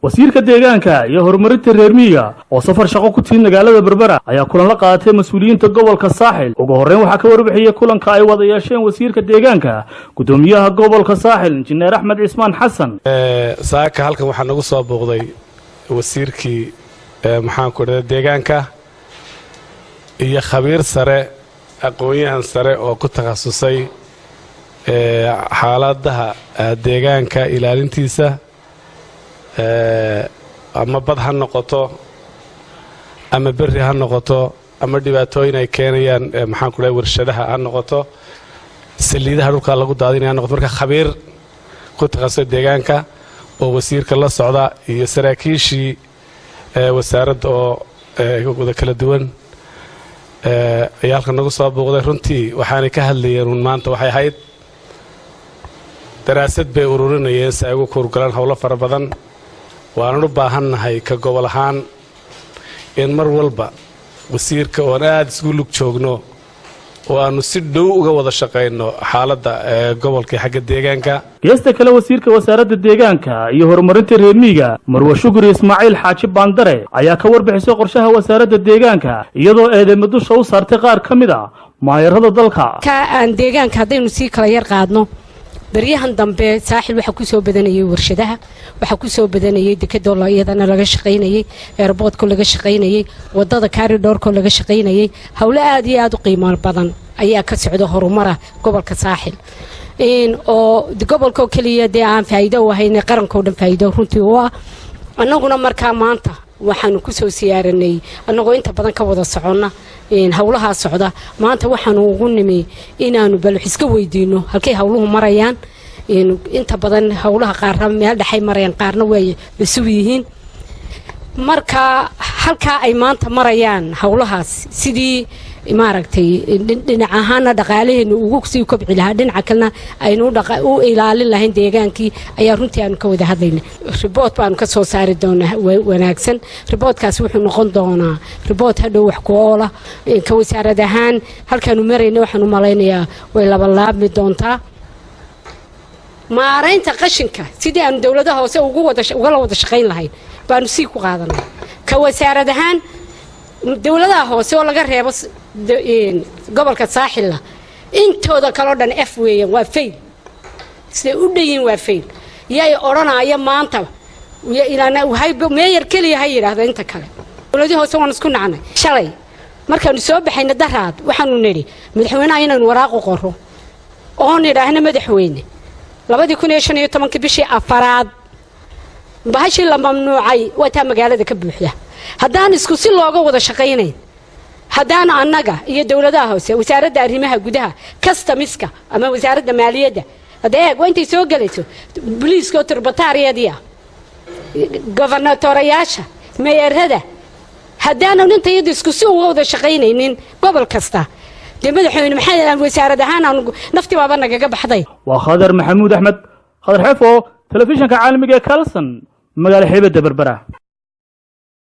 wasiirka deegaanka iyo horumarinta reer miyiga oo safar shaqo ku timid magaalada Berbera ayaa kulan la qaatay mas'uuliyiinta gobolka Saaxil ugu horeyn waxa ka warbixiyay kulanka ay wada yeesheen wasiirka deegaanka gudoomiyaha gobolka Saaxil injineer Axmed Cismaan Xasan saaka halkan waxa nagu soo booqday wasiirkii maxaan ku dhahay deegaanka iyo khabiir sare aqoonyahan sare oo ku takhasusay xaaladaha deegaanka ilaalintiisa ama bad ha noqoto ama berri ha noqoto ama dhibaatooyin ay keenayaan maxaan ku dhahay warshadaha ha noqoto saliidaha dhulka lagu daadinaya noqoto marka khabiir ku takhasusay deegaanka oo wasiirka la socda iyo saraakiishii wasaaradda oo wada kala duwan ayaa halkan nagu soo booqday runtii waxaanay ka hadlayeen maanta waxay ahayd daraasad bay ururinayeen si ay ugu kurgalaan howlo fara badan waanu u baahannahay ka gobol ahaan in mar walba wasiirka oo aad isku lug joogno oo aanu si dhow uga wada shaqeyno xaaladda gobolka xagga deegaanka geesta kale wasiirka wasaaradda deegaanka iyo horumarinta reer miyiga Marwa Shukri Ismaaciil Xaaji Bandare ayaa ka warbixisay qorshaha wasaaradda deegaanka iyadoo eedeymo dusha u saartay qaar kamid ah maayarada dalka ka aan deegaanka hadaynu si kala yar qaadno baryahan dambe saaxil waxa ku soo badanayay warshadaha waxa ku soo badanayay dekada iyadana laga shaqeynayay airportka laga shaqeynayay wadada corridorka laga shaqeynayay hawlo aad iyo aad u qiimo badan ayaa ka socda horumara gobolka saaxil oo gobolka kaliya aan faa'iido u ahayn qaranka oo dhan faa'iido runtii u ah annaguna markaa maanta waxaanu ku soo siyaaranay annagoo inta badan ka wada soconna hawlaha socda maanta waxaanu ugu nimi inaanu bal iska weydiino halkay hawluhu marayaan inta badan hawlaha qaarna meel dhaxay marayaan qaarna way cusub yihiin marka halka ay maanta marayaan hawlahaas sidii maaragtay dhinac ahaana dhaqaalaheenu ugu sii kobci lahaa dhinaca kalena aynu u ilaalin lahayn deegaankii ayaa runtii aanu ka wada hadlaynay report baan ka soo saari doonaa wanaagsan reportkaas wuxuu noqon doonaa report hadhow wax ku oola ka wasaarad ahaan halkaanu marayna waxaanu malaynayaa way laabmi doontaa maareynta qashinka sidii aan dawladaha hoose uga wada shaqayn lahayn baanu sii ku qaadanay ka wasaarad ahaan dawladaha hoose oo laga reebo gobolka Saaxil intooda kala dhan F weeyaan waa fail sida u dhayin waa fail yay oranaya maanta ilaana waxay meeyar kaliya hay yiraahdo inta kale dawladaha hoose waan isku nacnay shalay markaanu soo baxayna daraad waxaanu niri madaxweynaha inaan waraaq u qoro oo nidhaahna madaxweyne 2015 bishii afaraad bahashii la mamnuucay wata magaalada ka buuxda haddaan isku si looga wada shaqeynayn haddaan annaga iyo dawladaha hoose wasaaradda arrimaha gudaha customiska ama wasaaradda maaliyadda adeeg intay soo galayso booliiska turbatariyada governatoriyaasha meeyarada haddaan inta iyadu isku si uga wada shaqeynaynin gobol kasta madaxweyne maxay wasaarad ahaan nafti baaba nagaga baxday waa Khadar Maxamuud Axmed Khadar Xafo telefishinka caalamiga ee Kalsan magaalo xeebada Berbera